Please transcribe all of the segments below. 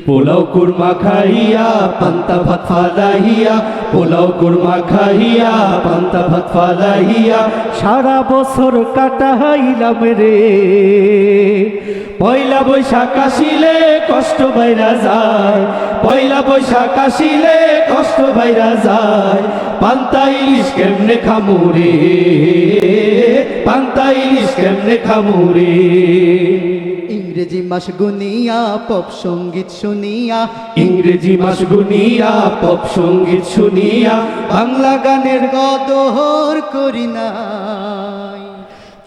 পোলাও কুরমা খাইয়া পান্তা ভাত ফালাইয়া, পোলাও কুরমা খাইয়া পান্তা ভাত ফালাইয়া সারা বছর কাটাইলাম রে। পয়লা বৈশাখ আসিলে কষ্ট বাইরা যায়, পয়লা বৈশাখ আসিলে কষ্ট বাইরা যায়। পান্তা ইলিশ কেমনে খামুরে, পান্তা ইলিশ কেমনে খামুরে। ইংরেজি মাস গুনিয়া পপ সঙ্গীত শুনিয়া, ইংরেজি মাস গুনিয়া পপ সঙ্গীত শুনিয়া বাংলা গানের গদহর করি নাই।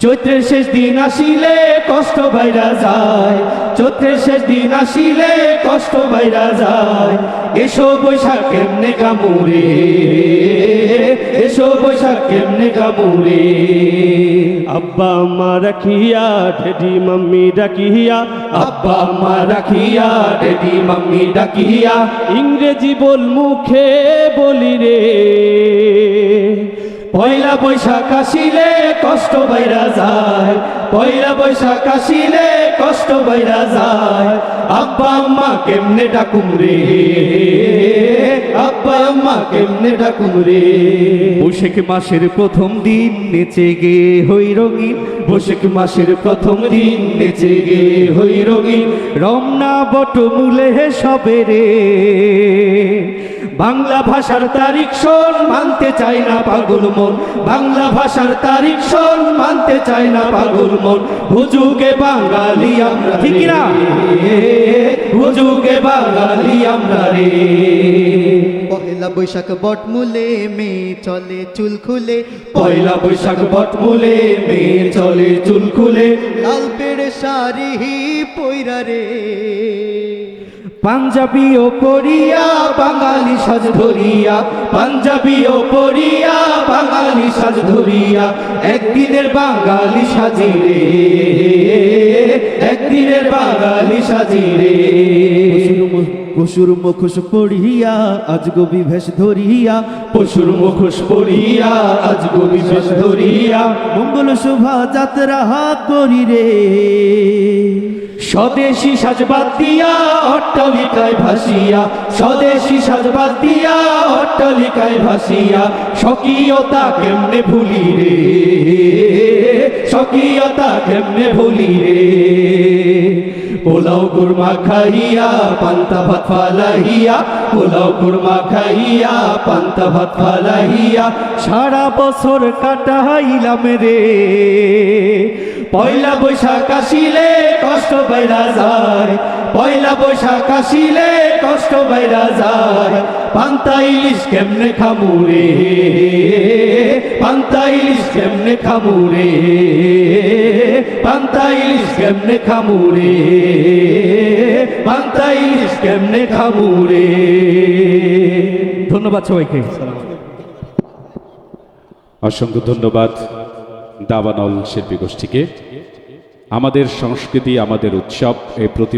চৈত্রের শেষ দিন আসিলে কষ্ট বাইরা যায়, চৈত্রের শেষ দিন আসিলে কষ্ট বাইরা যায়। এসো বৈশাখ কেমনে কামুরে, এসো বৈশাখ কেমনে কামুরে। আব্বা আম্মা রাখিয়া ডেডি মাম্মি ডাকিয়া, আব্বা আম্মা রাখিয়া ডেডি মাম্মি ডাকিয়া ইংরেজি বল মুখে বলি রে। পয়লা বৈশাখ আসিলে কষ্ট বাইরা যায়, পয়লা বৈশাখ আসিলে কষ্ট বাইরা যায়। আব্বা আম্মা কেমনে ডাকুম রে, আব্বা আম্মা কেমনে ডাকুম রে। বৈশাখ মাসের প্রথম দিন নেচে গে হই রঙিন, বৈশাখ মাসের প্রথম দিন নেচে গে হই রঙিন। রমনা বটমূলে সবে রে, বাংলা ভাষার তারিখ শোন মানতে চায় না পাগল মন, বাংলা ভাষার তারিখ শোন মানতে চায় না পাগল মন। হুজুগে বাঙালি আমরা ঠিক না, হুজুগে বাঙালি আমরা রে। পহেলা বৈশাখ বটমূলে মেয়ে চলে চুল খুলে, পয়লা বৈশাখ বটমূলে মেয়ে চলে চুল খুলে। লাল পেড়ে শাড়ি পইরা রে, পাঞ্জাবি ও পরিয়া বাঙালি সাজ ধরিয়া, পাঞ্জাবি ও পরিয়া বাঙালি সাজ ধরিয়া একদিনের বাঙালি সাজি রে, একদিনের বাঙালি সাজি রে। পশুর মুখোশ পড়িয়া আজ গবি ভেষ ধরিয়া, পশুর মুখোশ পড়িয়া আজ গবি বেশ ধরিয়া মঙ্গল শোভা যাত্রা করি রে। স্বদেশী সাজবাদ দিয়া অট্টালিকায় ভাসিয়া, স্বদেশী সাজবাদ দিয়া অট্টালিকায় ভাসিয়া স্বকীয়তা কেমনে ভুলি রে, স্বকীয়তা কেমনে ভুলি রে। পোলাও কুরমা খাইয়া পান্তা ভাত ফালাইয়া, পোলাও কুরমা খাইয়া পান্তা ভাত ফালাইয়া সারা বছর কাটাইলাম রে। পয়লা বৈশাখ আসিলে কষ্ট বাইরা যায়, পয়লা বৈশাখ আসিলে কষ্ট বাইরা যায়। পান্তা ইলিশ কেমনে খামুরে, পান্তা ইলিশ কেমনে খামুরে, পান্তা ইলিশ কেমনে খামুরে, পান্তা ইলিশ কেমনে খামুরে। ধন্যবাদ সবাইকে। অসংখ্য ধন্যবাদ দাবানল শিল্পী গোষ্ঠীকে। আমাদের সংস্কৃতি, আমাদের উৎসব, এই প্রতি